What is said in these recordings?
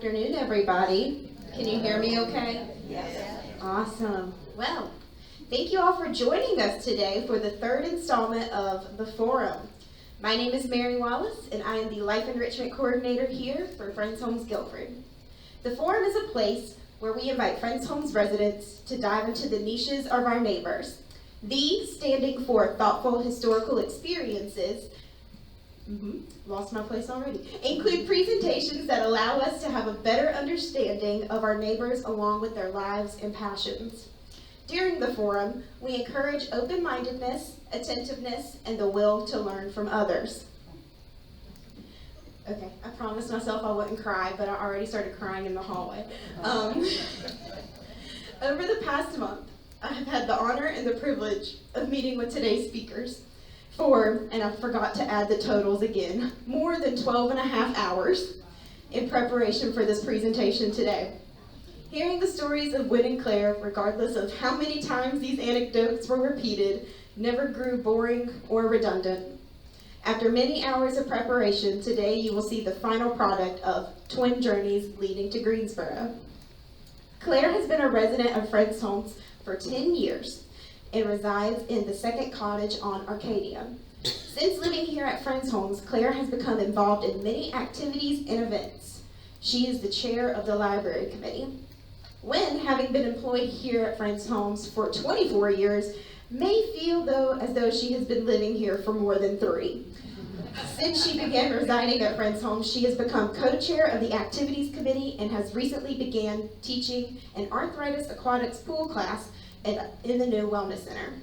afternoon, everybody. Can you hear me okay? Yes. Awesome. Well, thank you all for joining us today for the third installment of The Forum. My name is Mary Wallace, and I am the Life Enrichment Coordinator here for Friends Homes Guilford. The Forum is a place where we invite Friends Homes residents to dive into the niches of our neighbors. The standing for thoughtful historical experiences, lost my place already, include presentations that allow us to have a better understanding of our neighbors along with their lives and passions. During the forum, we encourage open-mindedness, attentiveness, and the will to learn from others. Okay, I promised myself I wouldn't cry, but I already started crying in the hallway. Over the past month, I have had the honor and the privilege of meeting with today's speakers for, and I forgot to add the totals again, more than 12 and a half hours in preparation for this presentation today. Hearing the stories of Wyn and Claire, regardless of how many times these anecdotes were repeated, never grew boring or redundant. After many hours of preparation, today you will see the final product of twin journeys leading to Greensboro. Claire has been a resident of Friends Homes for 10 years and resides in the second cottage on Arcadia. Since living here at Friends Homes, Claire has become involved in many activities and events. She is the chair of the library committee. Wyn, having been employed here at Friends Homes for 24 years, may feel as though she has been living here for more than 3. Since she began residing at Friends Homes, she has become co-chair of the activities committee and has recently began teaching an arthritis aquatics pool class in the new wellness center.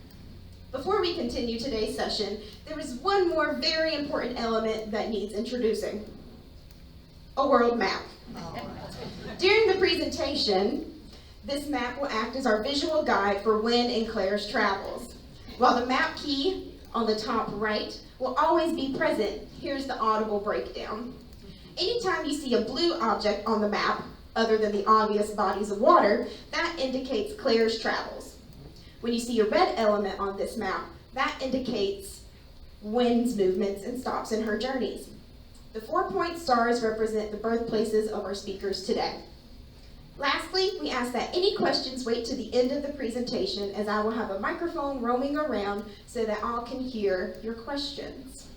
Before we continue today's session, there is one more very important element that needs introducing: a world map. During the presentation, this map will act as our visual guide for Wyn and Claire's travels. While the map key on the top right will always be present, here's the audible breakdown. Anytime you see a blue object on the map, other than the obvious bodies of water, that indicates Claire's travels. When you see a red element on this map, that indicates Wyn's movements and stops in her journeys. The 4-point stars represent the birthplaces of our speakers today. Lastly, we ask that any questions wait to the end of the presentation, as I will have a microphone roaming around so that all can hear your questions.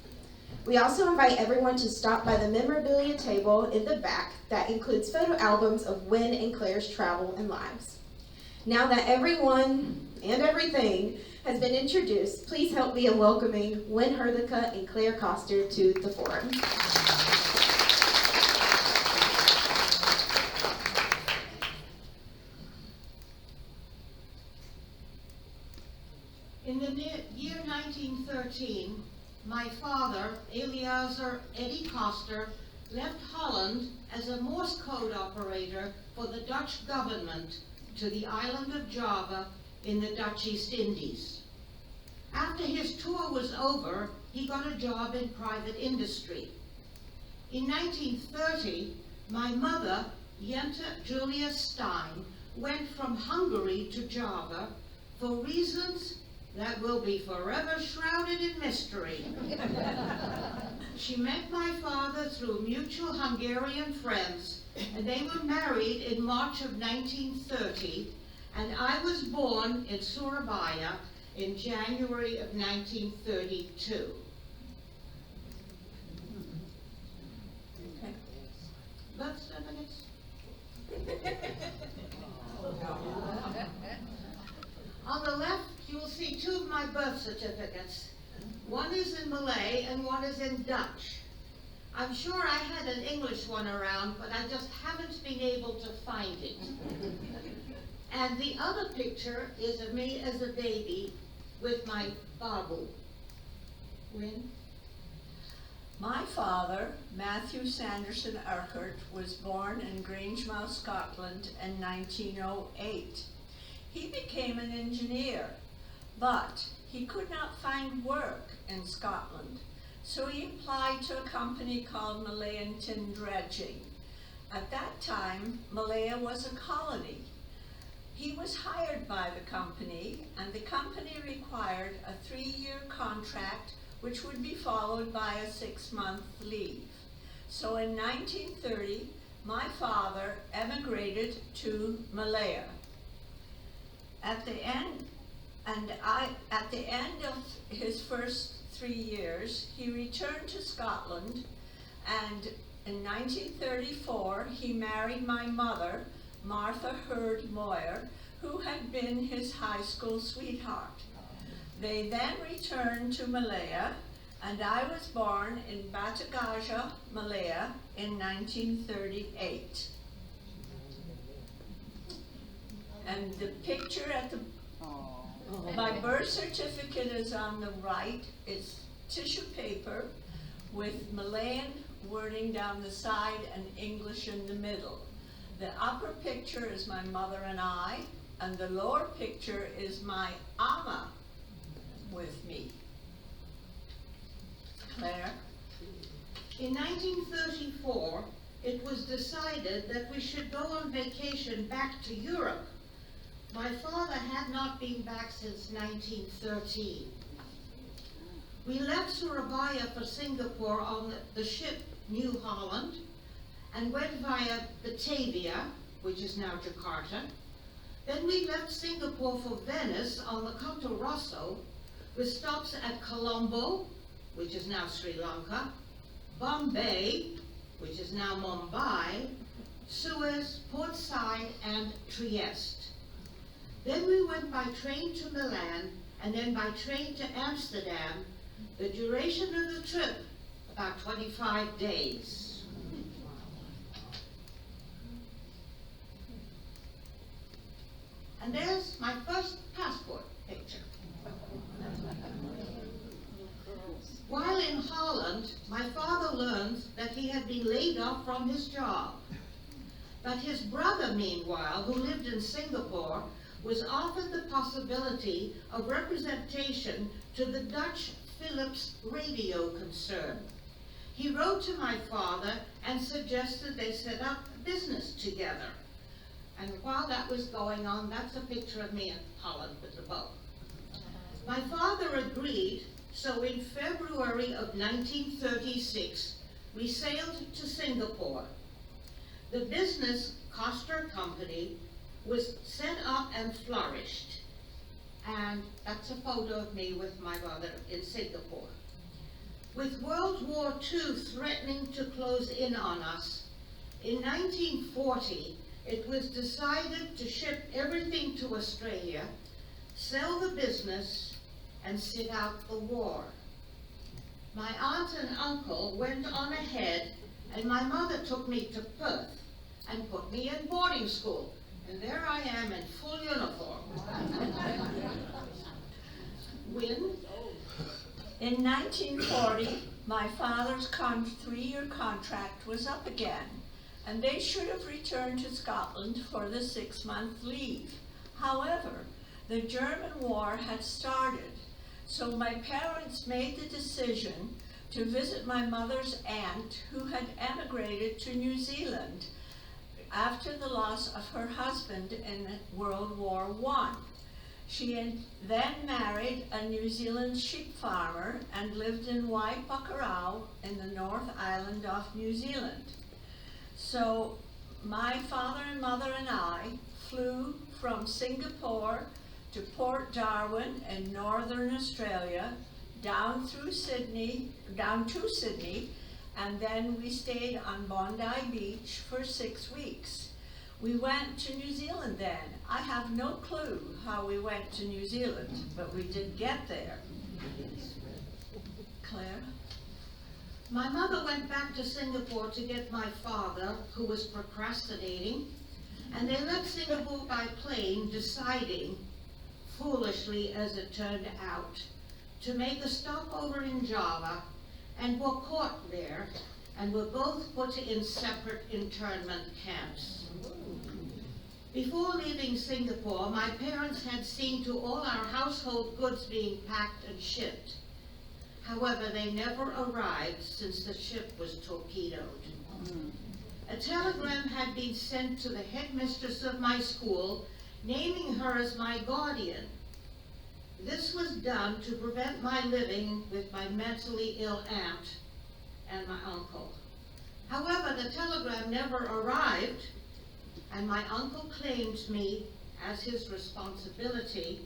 We also invite everyone to stop by the memorabilia table in the back that includes photo albums of Wyn and Claire's travel and lives. Now that everyone and everything has been introduced, please help me in welcoming Wyn Hrdlicka and Claire Koster to the forum. In the year 1913, my father, Eleazar Eddie Koster, left Holland as a Morse code operator for the Dutch government to the island of Java in the Dutch East Indies. After his tour was over, he got a job in private industry. In 1930, my mother, Jente Julia Stein, went from Hungary to Java for reasons that will be forever shrouded in mystery. She met my father through mutual Hungarian friends, and they were married in March of 1930, and I was born in Surabaya in January of 1932. Okay. Birth certificates? On the left, you will see 2 of my birth certificates. One is in Malay and one is in Dutch. I'm sure I had an English one around, but I just haven't been able to find it. And the other picture is of me as a baby with my babu. Wyn? My father, Matthew Sanderson Urquhart, was born in Greensboro, Scotland in 1908. He became an engineer, but he could not find work in Scotland, so he applied to a company called Malayan Tin Dredging. At that time, Malaya was a colony. He was hired by the company, and the company required a 3-year contract, which would be followed by a 6-month leave. So in 1930, my father emigrated to Malaya. At the end of his first 3 years, he returned to Scotland, and in 1934 he married my mother, Martha Hrdlicka, who had been his high school sweetheart. They then returned to Malaya, and I was born in Batagaja, Malaya in 1938. And the picture at the my birth certificate is on the right. It's tissue paper with Malayan wording down the side and English in the middle. The upper picture is my mother and I, and the lower picture is my ama with me. Claire? In 1934, it was decided that we should go on vacation back to Europe. My father had not been back since 1913. We left Surabaya for Singapore on the ship New Holland and went via Batavia, which is now Jakarta. Then we left Singapore for Venice on the Canto Rosso, with stops at Colombo, which is now Sri Lanka, Bombay, which is now Mumbai, Suez, Port Said, and Trieste. Then we went by train to Milan, and then by train to Amsterdam. The duration of the trip, about 25 days. And there's my first passport picture. While in Holland, my father learned that he had been laid off from his job. But his brother, meanwhile, who lived in Singapore, was offered the possibility of representation to the Dutch Philips radio concern. He wrote to my father and suggested they set up a business together. And while that was going on, that's a picture of me in Holland with the boat. My father agreed, so in February of 1936, we sailed to Singapore. The business, Koster Company, was set up and flourished. And that's a photo of me with my mother in Singapore. With World War II threatening to close in on us, in 1940, it was decided to ship everything to Australia, sell the business, and sit out the war. My aunt and uncle went on ahead, and my mother took me to Perth and put me in boarding school. And there I am in full uniform. Wyn? In 1940, my father's 3-year contract was up again, and they should have returned to Scotland for the 6-month leave. However, the German war had started, so my parents made the decision to visit my mother's aunt, who had emigrated to New Zealand after the loss of her husband in World War I. She had then married a New Zealand sheep farmer and lived in Waipakarau in the North Island of New Zealand. So my father and mother and I flew from Singapore to Port Darwin in Northern Australia, down to Sydney, and then we stayed on Bondi Beach for 6 weeks. We went to New Zealand then. I have no clue how we went to New Zealand, but we did get there. Claire? My mother went back to Singapore to get my father, who was procrastinating, and they left Singapore by plane, deciding, foolishly as it turned out, to make a stopover in Java, and were caught there, and were both put in separate internment camps. Before leaving Singapore, my parents had seen to all our household goods being packed and shipped. However, they never arrived since the ship was torpedoed. A telegram had been sent to the headmistress of my school, naming her as my guardian. This was done to prevent my living with my mentally ill aunt and my uncle. However, the telegram never arrived, and my uncle claimed me as his responsibility.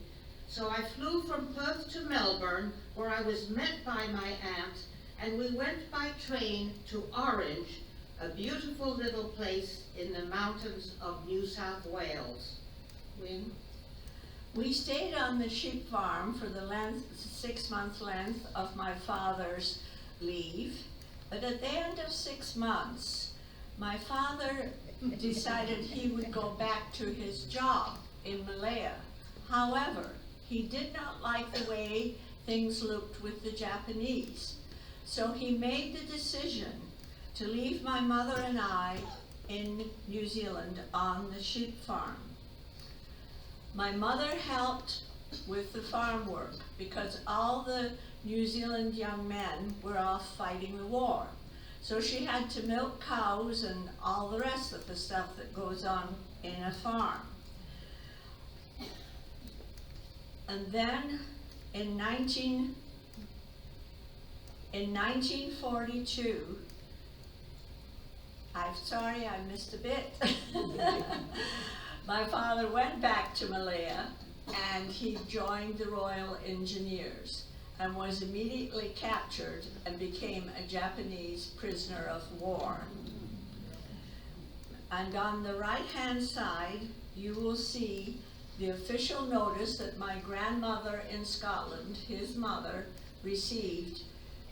So I flew from Perth to Melbourne, where I was met by my aunt, and we went by train to Orange, a beautiful little place in the mountains of New South Wales. Wyn? We stayed on the sheep farm for the 6-month length of my father's leave, but at the end of 6 months, my father decided he would go back to his job in Malaya. However, he did not like the way things looked with the Japanese, so he made the decision to leave my mother and I in New Zealand on the sheep farm. My mother helped with the farm work because all the New Zealand young men were off fighting the war. So she had to milk cows and all the rest of the stuff that goes on in a farm. And then in 1942, I'm sorry I missed a bit. My father went back to Malaya and he joined the Royal Engineers and was immediately captured and became a Japanese prisoner of war. And on the right-hand side, you will see the official notice that my grandmother in Scotland, his mother, received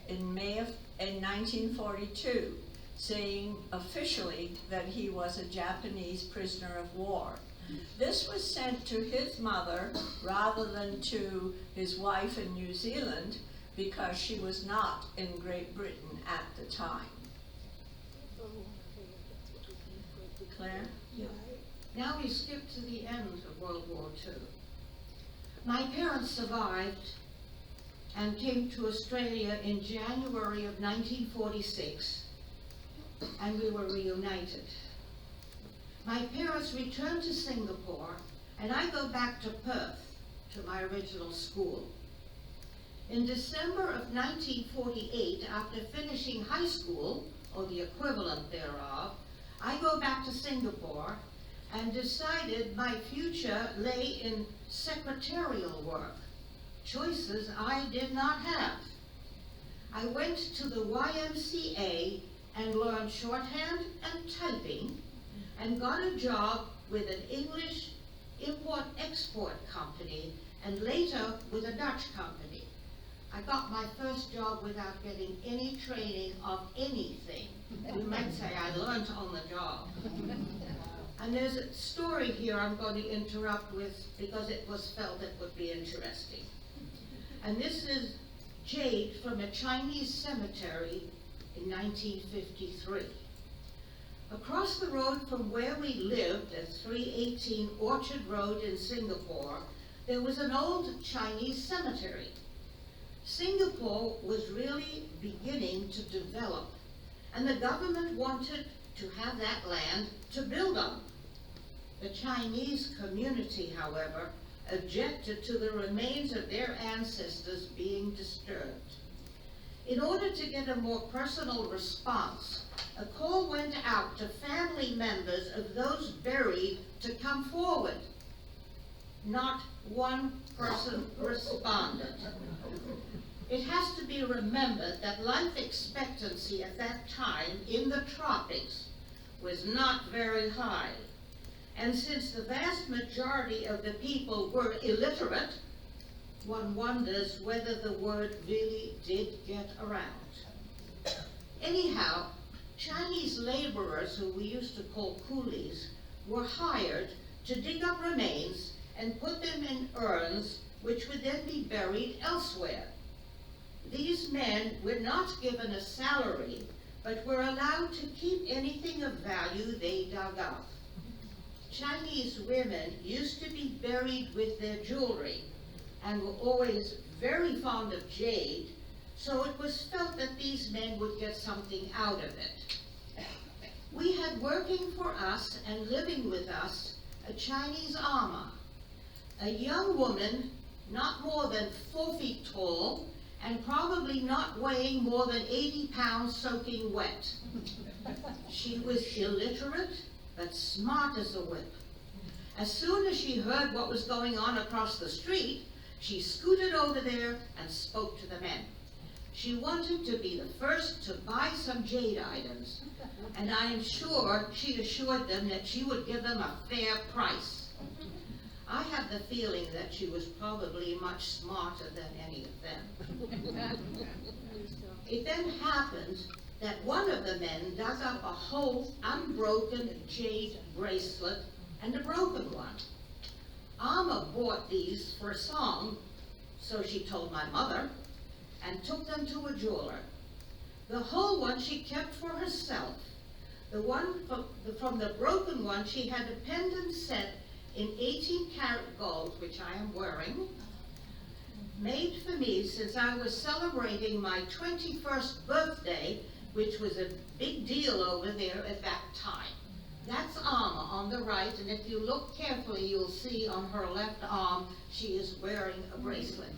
in May in 1942, saying officially that he was a Japanese prisoner of war. This was sent to his mother rather than to his wife in New Zealand because she was not in Great Britain at the time. Claire? Yeah. Now we skip to the end of World War II. My parents survived and came to Australia in January of 1946, and we were reunited. My parents returned to Singapore, and I go back to Perth, to my original school. In December of 1948, after finishing high school, or the equivalent thereof, I go back to Singapore and decided my future lay in secretarial work, choices I did not have. I went to the YMCA and learned shorthand and typing, and got a job with an English import-export company, and later with a Dutch company. I got my first job without getting any training of anything. You might say I learned on the job. And there's a story here I'm going to interrupt with because it was felt it would be interesting. And this is jade from a Chinese cemetery in 1953. Across the road from where we lived at 318 Orchard Road in Singapore, there was an old Chinese cemetery. Singapore was really beginning to develop, and the government wanted to have that land to build on. The Chinese community, however, objected to the remains of their ancestors being disturbed. In order to get a more personal response, a call went out to family members of those buried to come forward. Not one person responded. It has to be remembered that life expectancy at that time in the tropics was not very high. And since the vast majority of the people were illiterate, one wonders whether the word really did get around. Anyhow, Chinese laborers, who we used to call coolies, were hired to dig up remains and put them in urns, which would then be buried elsewhere. These men were not given a salary, but were allowed to keep anything of value they dug up. Chinese women used to be buried with their jewelry and were always very fond of jade, so it was felt that these men would get something out of it. We had working for us and living with us a Chinese ama, a young woman not more than 4 feet tall and probably not weighing more than 80 pounds soaking wet. She was illiterate, but smart as a whip. As soon as she heard what was going on across the street, she scooted over there and spoke to the men. She wanted to be the first to buy some jade items, and I am sure she'd assured them that she would give them a fair price. I have the feeling that she was probably much smarter than any of them. It then happened that one of the men dug up a whole unbroken jade bracelet and a broken one. Alma bought these for a song, so she told my mother, and took them to a jeweler. The whole one she kept for herself. The one from the broken one, she had a pendant set in 18-karat gold, which I am wearing, made for me since I was celebrating my 21st birthday, which was a big deal over there at that time. That's Alma on the right, and if you look carefully, you'll see on her left arm, she is wearing a bracelet.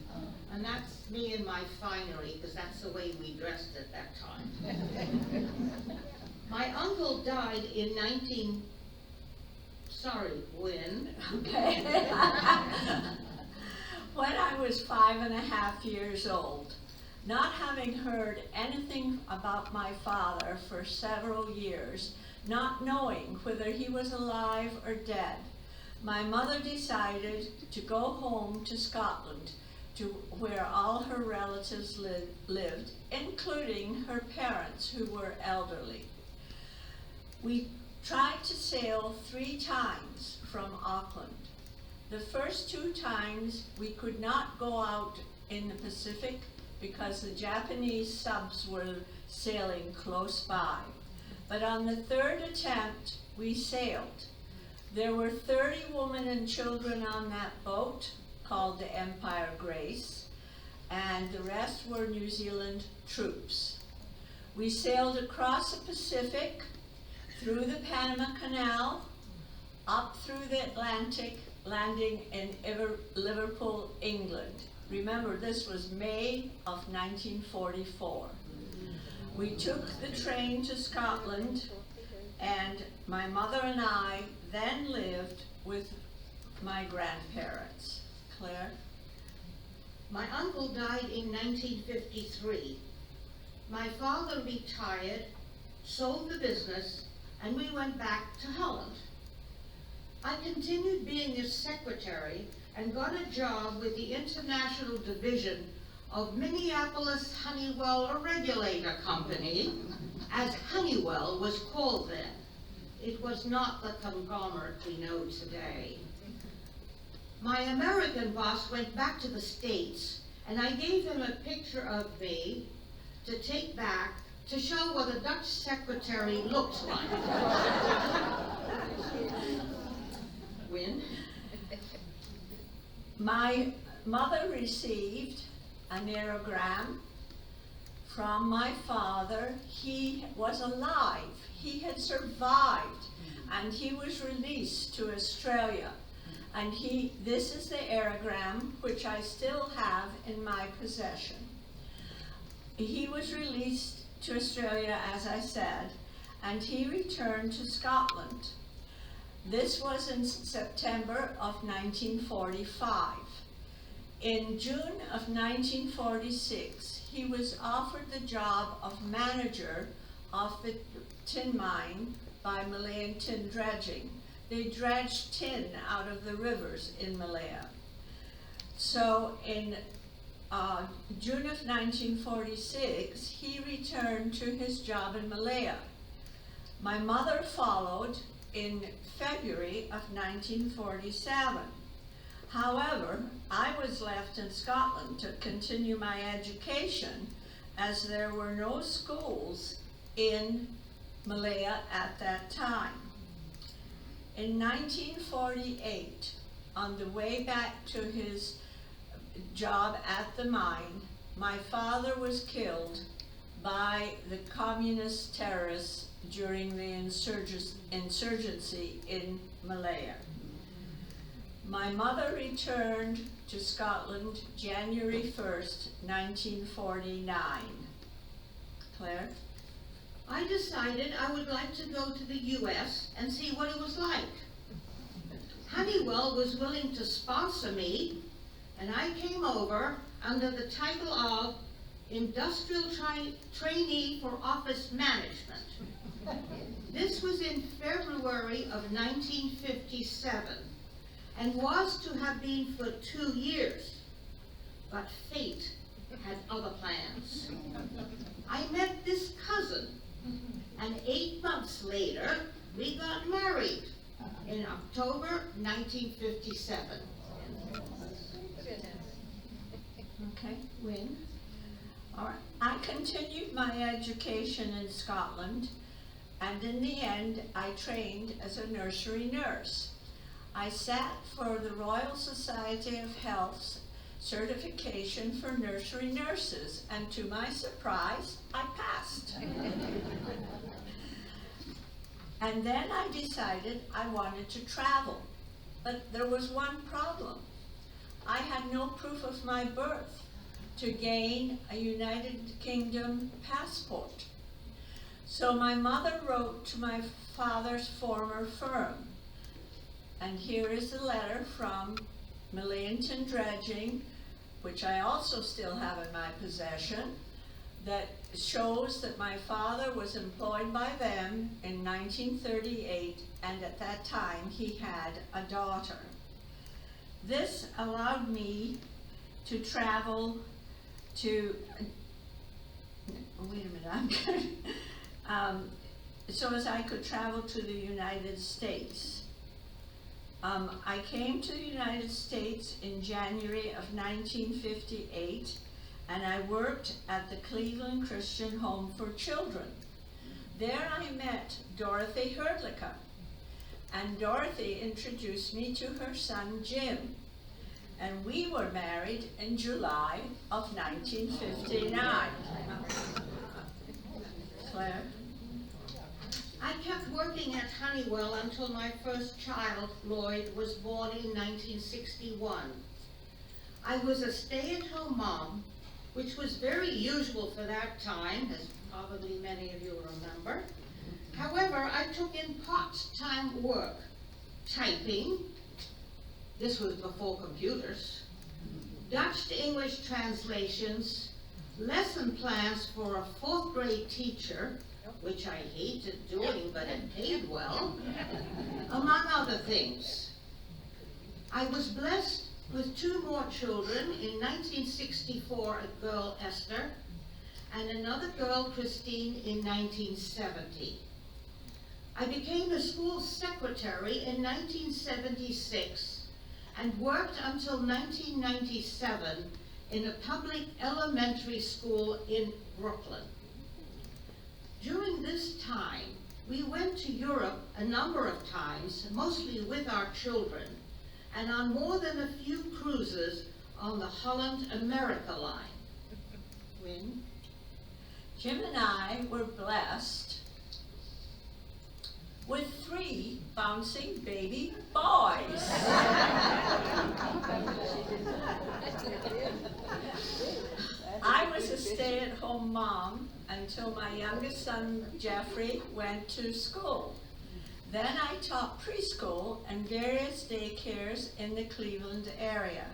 And that's me in my finery, because that's the way we dressed at that time. My uncle died in Sorry, Wyn. Okay. When I was 5.5 years old, not having heard anything about my father for several years, not knowing whether he was alive or dead, my mother decided to go home to Scotland, to where all her relatives lived, including her parents, who were elderly. We tried to sail 3 times from Auckland. The first 2 times we could not go out in the Pacific because the Japanese subs were sailing close by. But on the 3rd attempt, we sailed. There were 30 women and children on that boat, called the Empire Grace, and the rest were New Zealand troops. We sailed across the Pacific, through the Panama Canal, up through the Atlantic, landing in Liverpool, England. Remember, this was May of 1944. We took the train to Scotland, and my mother and I then lived with my grandparents. Claire? My uncle died in 1953. My father retired, sold the business, and we went back to Holland. I continued being his secretary and got a job with the International Division of Minneapolis Honeywell Regulator Company, as Honeywell was called then. It was not the conglomerate we know today. My American boss went back to the States, and I gave him a picture of me to take back to show what a Dutch secretary looks like. Wyn? My mother received an aerogram from my father. He was alive. He had survived, and he was released to Australia. And this is the aerogram, which I still have in my possession. He was released to Australia, as I said, and he returned to Scotland. This was in September of 1945. In June of 1946, he was offered the job of manager of the tin mine by Malayan tin dredging. They dredged tin out of the rivers in Malaya. So in June of 1946, he returned to his job in Malaya. My mother followed in February of 1947. However, I was left in Scotland to continue my education, as there were no schools in Malaya at that time. In 1948, on the way back to his job at the mine, my father was killed by the communist terrorists during the insurgency in Malaya. My mother returned to Scotland January 1st, 1949. Claire? I decided I would like to go to the US and see what it was like. Honeywell was willing to sponsor me, and I came over under the title of Industrial Trainee for Office Management. This was in February of 1957 and was to have been for 2 years, but fate had other plans. I met this cousin, and 8 months later, we got married in October 1957. Okay. Wyn? All right. I continued my education in Scotland, and in the end, I trained as a nursery nurse. I sat for the Royal Society of Health's certification for nursery nurses, and to my surprise, I passed. And then I decided I wanted to travel, but there was one problem. I had no proof of my birth to gain a United Kingdom passport. So my mother wrote to my father's former firm, and here is a letter from Malaya Dredging, which I also still have in my possession, that shows that my father was employed by them in 1938, and at that time he had a daughter. This allowed me to travel to, wait a minute, so as I could travel to the United States. I came to the United States in January of 1958, and I worked at the Cleveland Christian Home for Children. There I met T.H.E, and Dorothy introduced me to her son Jim, and we were married in July of 1959. Claire? I kept working at Honeywell until my first child, Lloyd, was born in 1961. I was a stay-at-home mom, which was very usual for that time, as probably many of you remember. However, I took in part-time work, typing, this was before computers, Dutch to English translations, lesson plans for a 4th grade teacher, which I hated doing, but it paid well, among other things. I was blessed with 2 more children, in 1964 a girl, Esther, and another girl, Christine, in 1970. I became a school secretary in 1976 and worked until 1997 in a public elementary school in Brooklyn. During this time, we went to Europe a number of times, mostly with our children, and on more than a few cruises on the Holland-America line. Wyn? Jim and I were blessed with 3 bouncing baby boys. I was a stay-at-home mom until my youngest son, Jeffrey, went to school. Then I taught preschool and various daycares in the Cleveland area.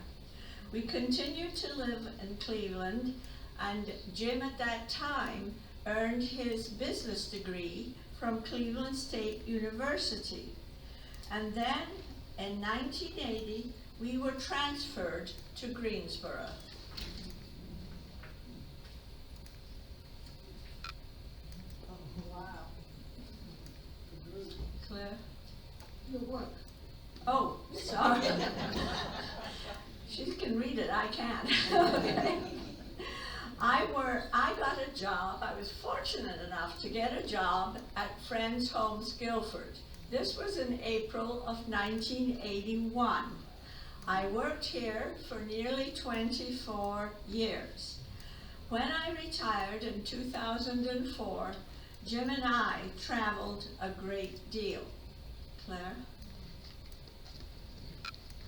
We continued to live in Cleveland, and Jim at that time earned his business degree from Cleveland State University. And then in 1980, we were transferred to Greensboro. Claire? Your work. Oh, sorry. She can read it, I can't. Okay. I got a job, I was fortunate enough to get a job at Friends Homes Guilford. This was in April of 1981. I worked here for nearly 24 years. When I retired in 2004, Jim and I traveled a great deal. Claire?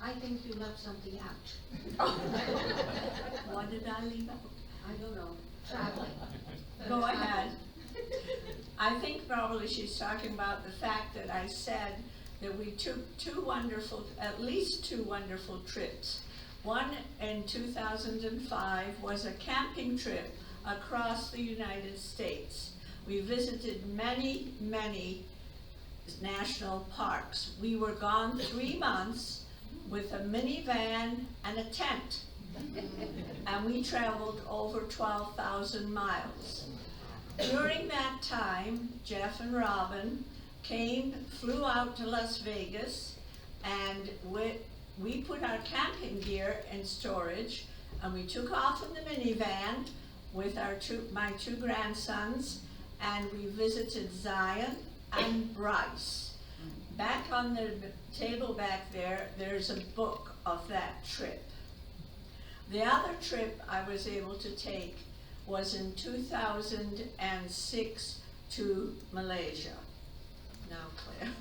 I think you left something out. What did I leave out? I don't know, traveling. Go ahead. I think probably she's talking about the fact that I said that we took at least two wonderful trips. One in 2005 was a camping trip across the United States. We visited many, many national parks. We were gone 3 months with a minivan and a tent. And we traveled over 12,000 miles. During that time, Jeff and Robin flew out to Las Vegas, and we put our camping gear in storage, and we took off in the minivan with my two grandsons, and we visited Zion and Bryce. Back on the table back there, there's a book of that trip. The other trip I was able to take was in 2006 to Malaysia. Now, Claire.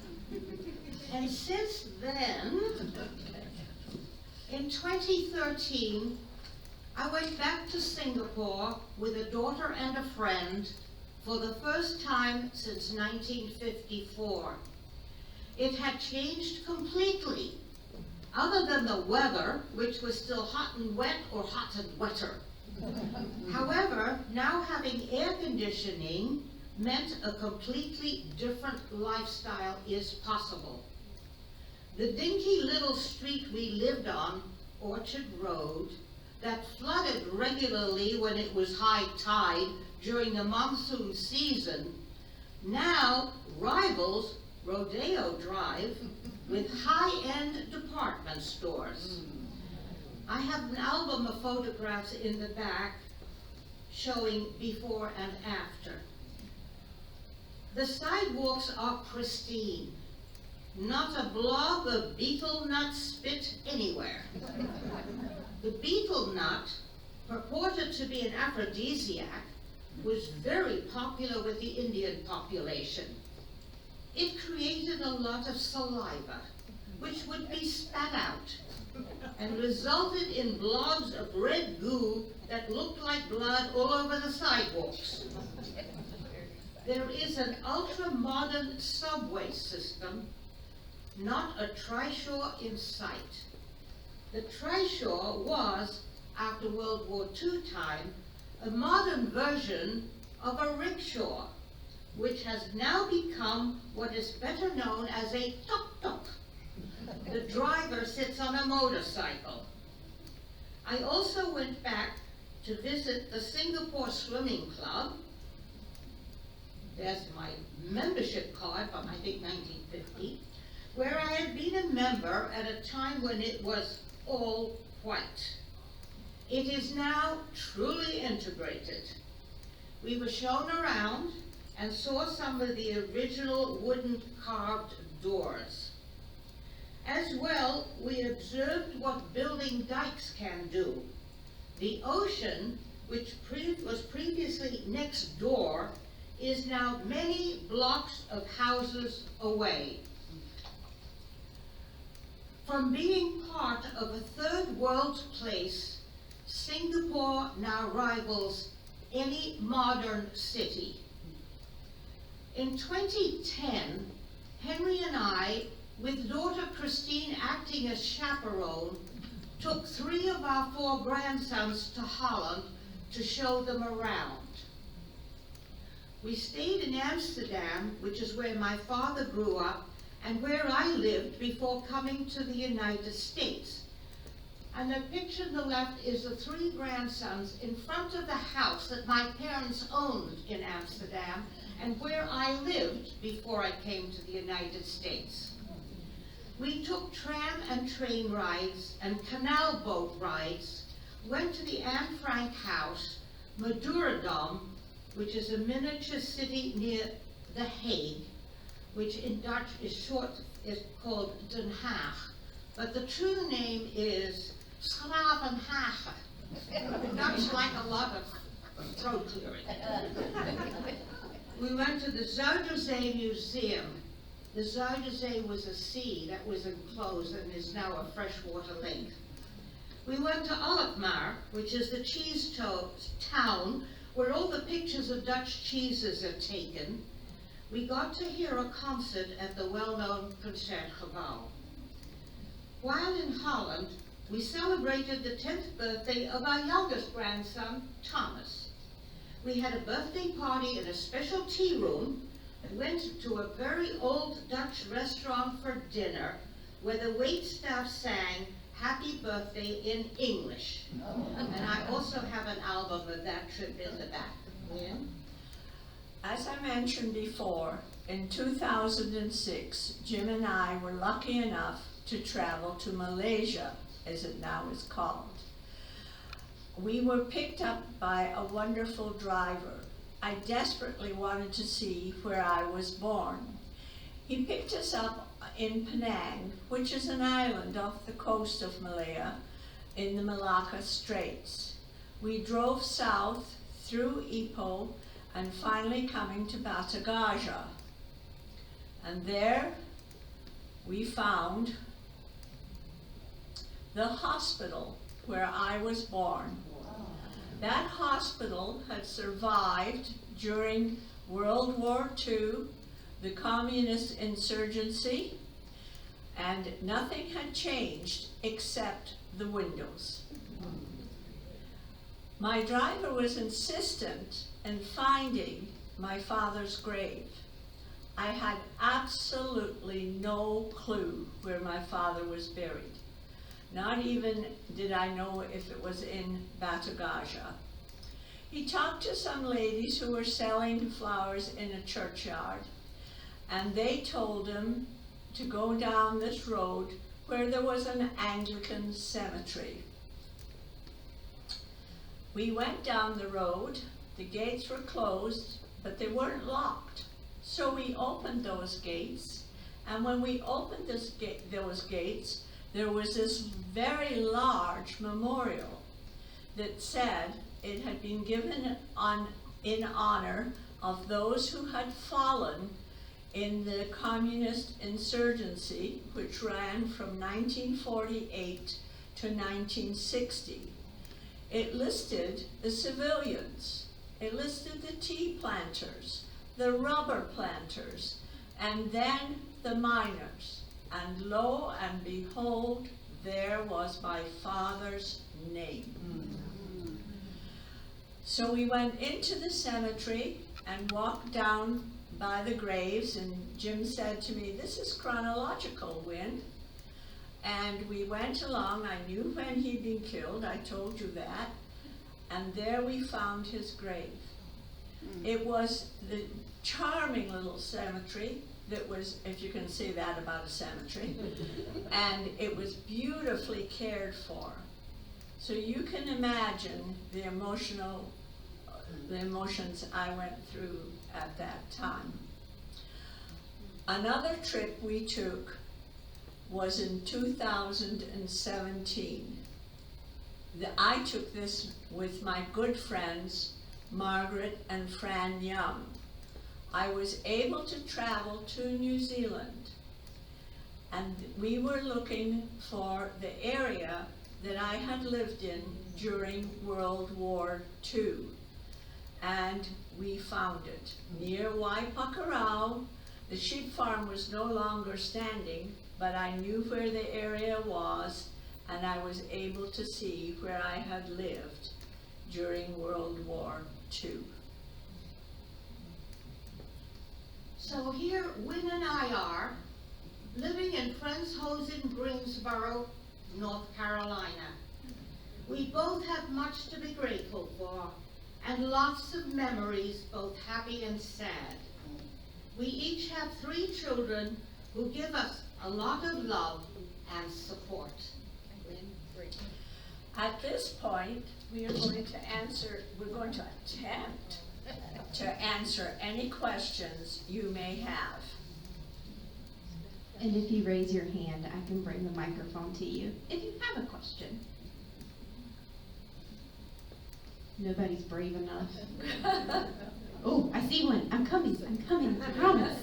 And since then, in 2013, I went back to Singapore with a daughter and a friend for the first time since 1954. It had changed completely, other than the weather, which was still hot and wet or hot and wetter. However, now having air conditioning meant a completely different lifestyle is possible. The dinky little street we lived on, Orchard Road, that flooded regularly when it was high tide during the monsoon season, now rivals Rodeo Drive with high-end department stores. I have an album of photographs in the back showing before and after. The sidewalks are pristine. Not a blob of betel nut spit anywhere. The betel nut, purported to be an aphrodisiac, was very popular with the Indian population. It created a lot of saliva, which would be spat out, and resulted in blobs of red goo that looked like blood all over the sidewalks. There is an ultra-modern subway system, not a trishaw in sight. The trishaw was, after World War II time, a modern version of a rickshaw, which has now become what is better known as a tuk-tuk. The driver sits on a motorcycle. I also went back to visit the Singapore Swimming Club. There's my membership card from, I think, 1950, where I had been a member at a time when it was all white. It is now truly integrated. We were shown around and saw some of the original wooden carved doors. As well, we observed what building dikes can do. The ocean, which was previously next door, is now many blocks of houses away. From being part of a third world place, Singapore now rivals any modern city. In 2010, Henry and I, with daughter Christine acting as chaperone, took 3 of our 4 grandsons to Holland to show them around. We stayed in Amsterdam, which is where my father grew up and where I lived before coming to the United States. And the picture on the left is the 3 grandsons in front of the house that my parents owned in Amsterdam and where I lived before I came to the United States. We took tram and train rides and canal boat rides, went to the Anne Frank House, Madurodam, which is a miniature city near The Hague, which in Dutch is called Den Haag, but the true name is Schravenhagen. The Dutch like a lot of throat clearing. We went to the Zuiderzee Museum, The Zuiderzee was a sea that was enclosed and is now a freshwater lake. We went to Alkmaar, which is the cheese town where all the pictures of Dutch cheeses are taken. We got to hear a concert at the well-known Concertgebouw. While in Holland, we celebrated the 10th birthday of our youngest grandson, Thomas. We had a birthday party in a special tea room and went to a very old Dutch restaurant for dinner where the waitstaff sang Happy Birthday in English. And I also have an album of that trip in the back. Yeah. As I mentioned before, in 2006, Jim and I were lucky enough to travel to Malaysia, as it now is called. We were picked up by a wonderful driver. I desperately wanted to see where I was born. He picked us up in Penang, which is an island off the coast of Malaya in the Malacca Straits. We drove south through Ipoh and finally coming to Batu Gajah. And there we found the hospital where I was born. That hospital had survived during World War II, the communist insurgency, and nothing had changed except the windows. My driver was insistent in finding my father's grave. I had absolutely no clue where my father was buried. Not even did I know if it was in Batu Gajah. He talked to some ladies who were selling flowers in a churchyard, and they told him to go down this road where there was an Anglican cemetery. We went down the road. The gates were closed, but they weren't locked. So we opened those gates, and when we opened those gates, there was this very large memorial that said it had been given in honor of those who had fallen in the communist insurgency, which ran from 1948 to 1960. It listed the civilians, it listed the tea planters, the rubber planters, and then the miners. And lo and behold, there was my father's name. So we went into the cemetery and walked down by the graves, and Jim said to me, "This is chronological, Wyn." And we went along. I knew when he'd been killed, I told you that. And there we found his grave. It was the charming little cemetery that was, if you can say that about a cemetery, and it was beautifully cared for. So you can imagine the emotions I went through at that time. Another trip we took was in 2017. I took this with my good friends, Margaret and Fran Young. I was able to travel to New Zealand, and we were looking for the area that I had lived in during World War II, and we found it near Waipakarau. The sheep farm was no longer standing, but I knew where the area was, and I was able to see where I had lived during World War II. So here Wyn and I are, living in Friendshosen, Greensboro, North Carolina. We both have much to be grateful for, and lots of memories, both happy and sad. We each have 3 children who give us a lot of love and support. At this point, we're going to attempt to answer any questions you may have. And if you raise your hand, I can bring the microphone to you if you have a question. Nobody's brave enough. Oh, I see one. I'm coming, I promise.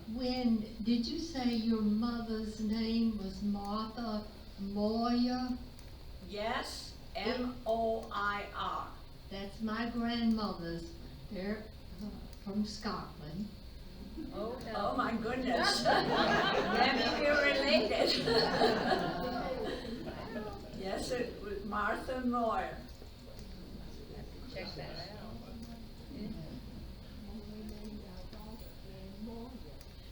Wyn, did you say your mother's name was Martha Moyer? Yes, M-O-I-R. That's my grandmother's. They're from Scotland. Oh my goodness. Maybe we're related. Yes, it was Martha Moyer. Check that out.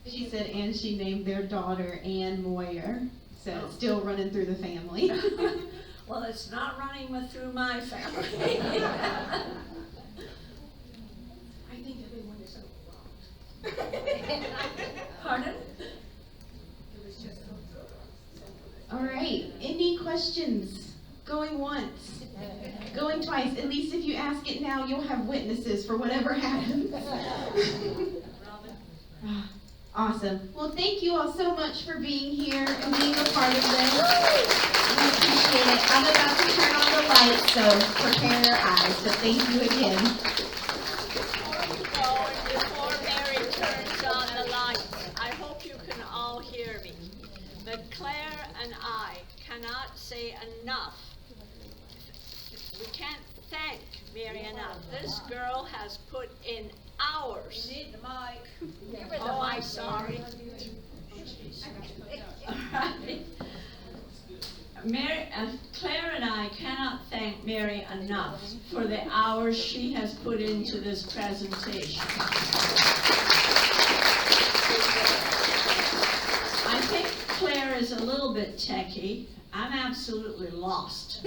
She said, and she named their daughter Ann Moyer, so it's still running through the family. Well, it's not running through my family. I think everyone is overwhelmed. Pardon? It was just All right, any questions? Going once, going twice. At least if you ask it now, you'll have witnesses for whatever happens. Awesome. Well, thank you all so much for being here and being a part of this. We appreciate it. I'm about to turn on the lights, so prepare your eyes. So thank you again. Before Mary turns on the lights, I hope you can all hear me. But Claire and I cannot say enough. We can't thank Mary enough. This girl has put in hours. Need the mic. Oh, I'm sorry. Claire and I cannot thank Mary enough for the hours she has put into this presentation. I think Claire is a little bit techie. I'm absolutely lost.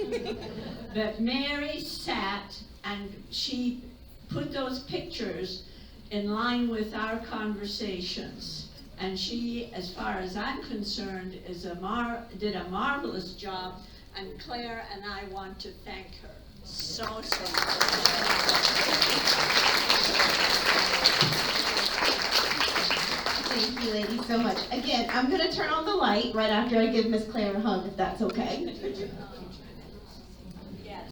But Mary sat and she put those pictures in line with our conversations. And she, as far as I'm concerned, did a marvelous job, and Claire and I want to thank her so much. Thank you, ladies, so much. Again, I'm going to turn on the light right after I give Miss Claire a hug, if that's okay.